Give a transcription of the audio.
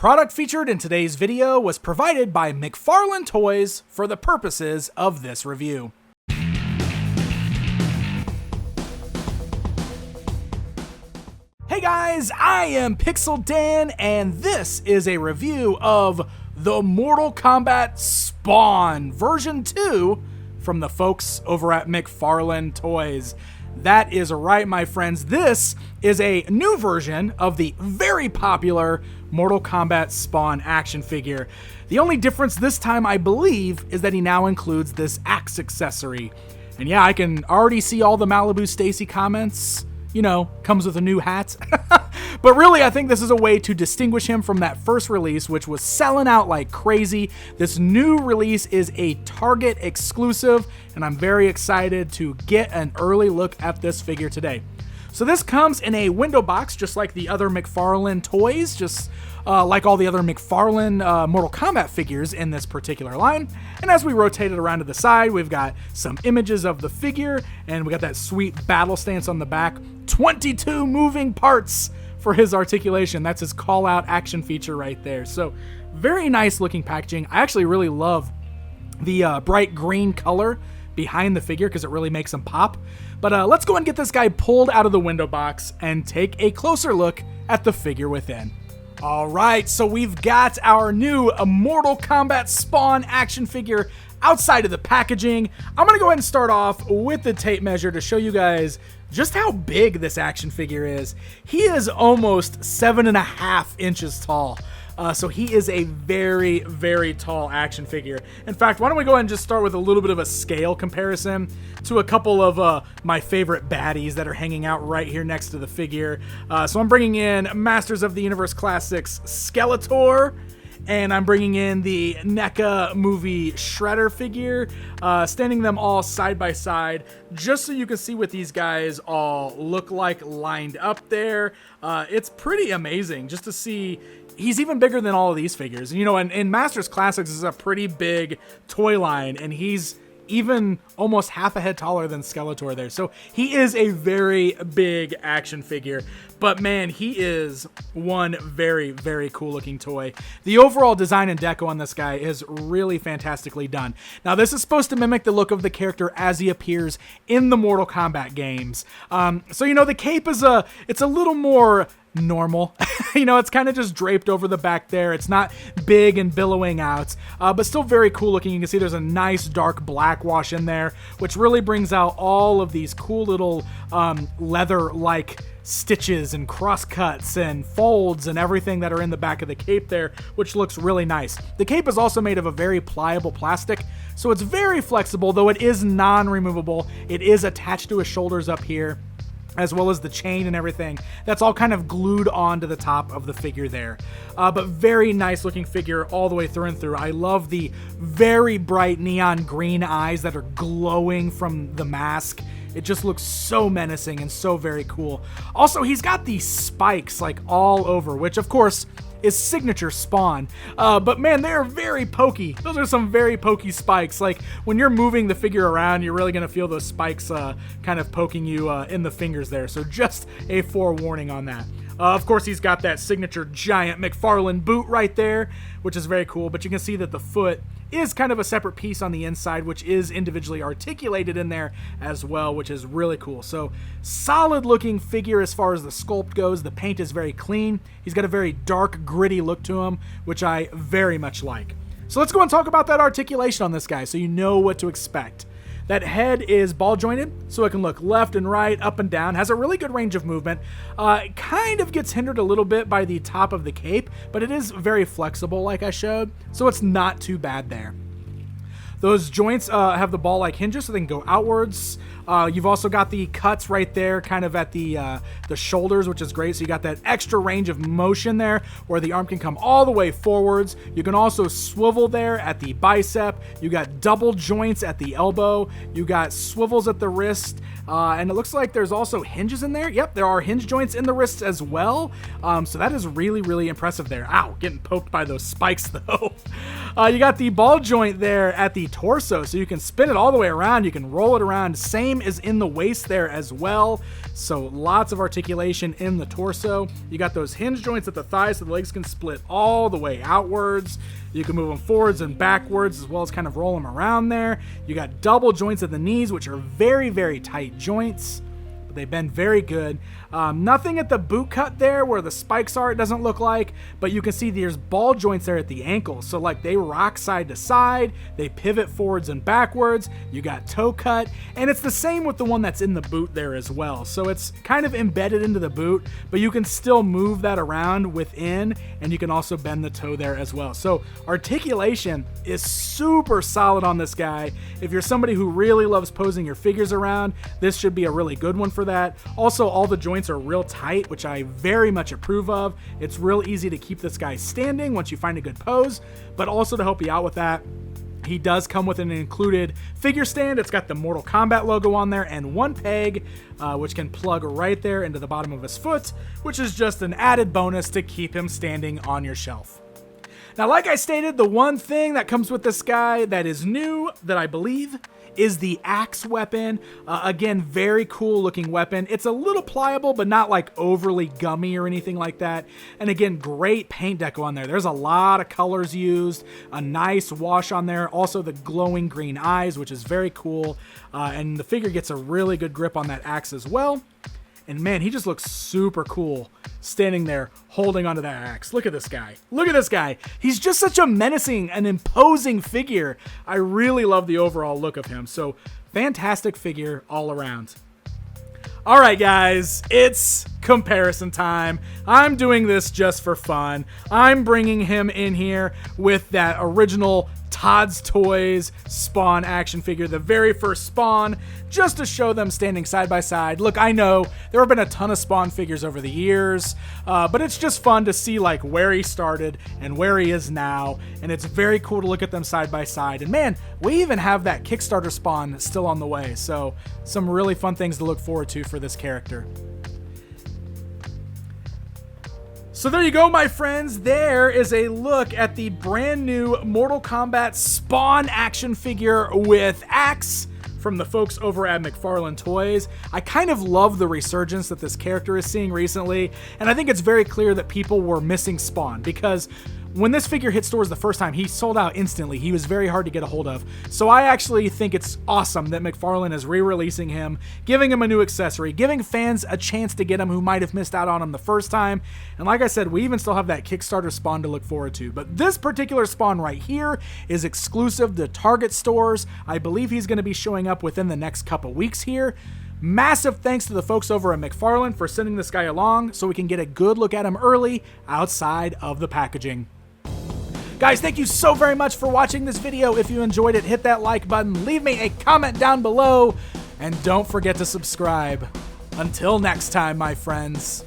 Product featured in today's video was provided by McFarlane Toys for the purposes of this review. Hey guys, I am Pixel Dan, and this is a review of the Mortal Kombat Spawn version 2 from the folks over at McFarlane Toys. That is right, my friends. This is a new version of the very popular Mortal Kombat Spawn action figure. The only difference this time, I believe, is that he now includes this axe accessory. And yeah, I can already see all the Malibu Stacy comments. You know, comes with a new hat. But really, I think this is a way to distinguish him from that first release, which was selling out like crazy. This new release is a Target exclusive, and I'm very excited to get an early look at this figure today. So this comes in a window box, just like the other McFarlane Toys, just like all the other McFarlane Mortal Kombat figures in this particular line. And as we rotate it around to the side, we've got some images of the figure, and we got that sweet battle stance on the back. 22 moving parts for his articulation. That's his call-out action feature right there. So very nice looking packaging. I actually really love the bright green color behind the figure because it really makes him pop. But let's go and get this guy pulled out of the window box and take a closer look at the figure within. Alright, so we've got our new Mortal Kombat Spawn action figure outside of the packaging. I'm going to go ahead and start off with the tape measure to show you guys just how big this action figure is. He is almost 7.5 inches tall. So he is a very, very tall action figure. In fact, why don't we go ahead and just start with a little bit of a scale comparison to a couple of my favorite baddies that are hanging out right here next to the figure. So I'm bringing in Masters of the Universe Classics Skeletor, and I'm bringing in the NECA movie Shredder figure, standing them all side by side, just so you can see what these guys all look like lined up there. It's pretty amazing just to see. He's even bigger than all of these figures. You know, and Masters Classics is a pretty big toy line, and he's even almost half a head taller than Skeletor there. So he is a very big action figure. But man, he is one very, very cool looking toy. The overall design and deco on this guy is really fantastically done. Now, this is supposed to mimic the look of the character as he appears in the Mortal Kombat games. So, you know, the cape is it's a little more normal. You know, it's kind of just draped over the back there. It's not big and billowing out, but still very cool looking. You can see there's a nice dark black wash in there, which really brings out all of these cool little leather-like stitches and cross cuts and folds and everything that are in the back of the cape there, which looks really nice. The cape is also made of a very pliable plastic, so it's very flexible, though it is non-removable. It is attached to his shoulders up here, as well as the chain and everything. That's all kind of glued onto the top of the figure there. But very nice looking figure all the way through and through. I love the very bright neon green eyes that are glowing from the mask. It just looks so menacing and so very cool. Also, he's got these spikes like all over, which of course is signature Spawn. But man, they are very pokey. Those are some very pokey spikes. Like when you're moving the figure around, you're really gonna feel those spikes kind of poking you in the fingers there. So just a forewarning on that. Of course, he's got that signature giant McFarlane boot right there, which is very cool. But you can see that the foot is kind of a separate piece on the inside, which is individually articulated in there as well, which is really cool. So solid looking figure as far as the sculpt goes. The paint is very clean. He's got a very dark, gritty look to him, which I very much like. So let's go and talk about that articulation on this guy so you know what to expect. That head is ball jointed, so it can look left and right, up and down, has a really good range of movement. It kind of gets hindered a little bit by the top of the cape, but it is very flexible like I showed, so it's not too bad there. Those joints have the ball-like hinges so they can go outwards. You've also got the cuts right there kind of at the shoulders, which is great. So you got that extra range of motion there where the arm can come all the way forwards. You can also swivel there at the bicep. You got double joints at the elbow. You got swivels at the wrist. And it looks like there's also hinges in there. Yep, there are hinge joints in the wrists as well. So that is really, really impressive there. Ow, getting poked by those spikes though. You got the ball joint there at the torso, so you can spin it all the way around. You can roll it around. Same frame is in the waist there as well, so lots of articulation in the torso. You got those hinge joints at the thighs so the legs can split all the way outwards. You can move them forwards and backwards as well as kind of roll them around there. You got double joints at the knees, which are very, very tight joints. They've been very good. Nothing at the boot cut there where the spikes are, it doesn't look like, but you can see there's ball joints there at the ankles. So like they rock side to side, they pivot forwards and backwards. You got toe cut, and it's the same with the one that's in the boot there as well. So it's kind of embedded into the boot, but you can still move that around within, and you can also bend the toe there as well. So articulation is super solid on this guy. If you're somebody who really loves posing your figures around, this should be a really good one for that. Also, all the joints are real tight, which I very much approve of. It's real easy to keep this guy standing once you find a good pose, but also to help you out with that, he does come with an included figure stand. It's got the Mortal Kombat logo on there and one peg, which can plug right there into the bottom of his foot, which is just an added bonus to keep him standing on your shelf. Now, like I stated, the one thing that comes with this guy that is new, that I believe, is the axe weapon. Again, very cool looking weapon. It's a little pliable, but not like overly gummy or anything like that. And again, great paint deco on there. There's a lot of colors used, a nice wash on there. Also the glowing green eyes, which is very cool. And the figure gets a really good grip on that axe as well. And man, he just looks super cool standing there holding onto that axe. Look at this guy. Look at this guy. He's just such a menacing and imposing figure. I really love the overall look of him. So fantastic figure all around. All right, guys, it's comparison time. I'm doing this just for fun. I'm bringing him in here with that original Todd's Toys Spawn action figure, the very first Spawn, just to show them standing side by side. Look, I know there have been a ton of Spawn figures over the years, but it's just fun to see like where he started and where he is now, and it's very cool to look at them side by side. And man, we even have that Kickstarter Spawn still on the way, so some really fun things to look forward to for this character. So there you go, my friends. There is a look at the brand new Mortal Kombat Spawn action figure with axe from the folks over at McFarlane Toys. I kind of love the resurgence that this character is seeing recently, and I think it's very clear that people were missing Spawn because when this figure hit stores the first time, he sold out instantly. He was very hard to get a hold of. So I actually think it's awesome that McFarlane is re-releasing him, giving him a new accessory, giving fans a chance to get him who might have missed out on him the first time. And like I said, we even still have that Kickstarter Spawn to look forward to. But this particular Spawn right here is exclusive to Target stores. I believe he's going to be showing up within the next couple weeks here. Massive thanks to the folks over at McFarlane for sending this guy along so we can get a good look at him early outside of the packaging. Guys, thank you so very much for watching this video. If you enjoyed it, hit that like button, leave me a comment down below, and don't forget to subscribe. Until next time, my friends.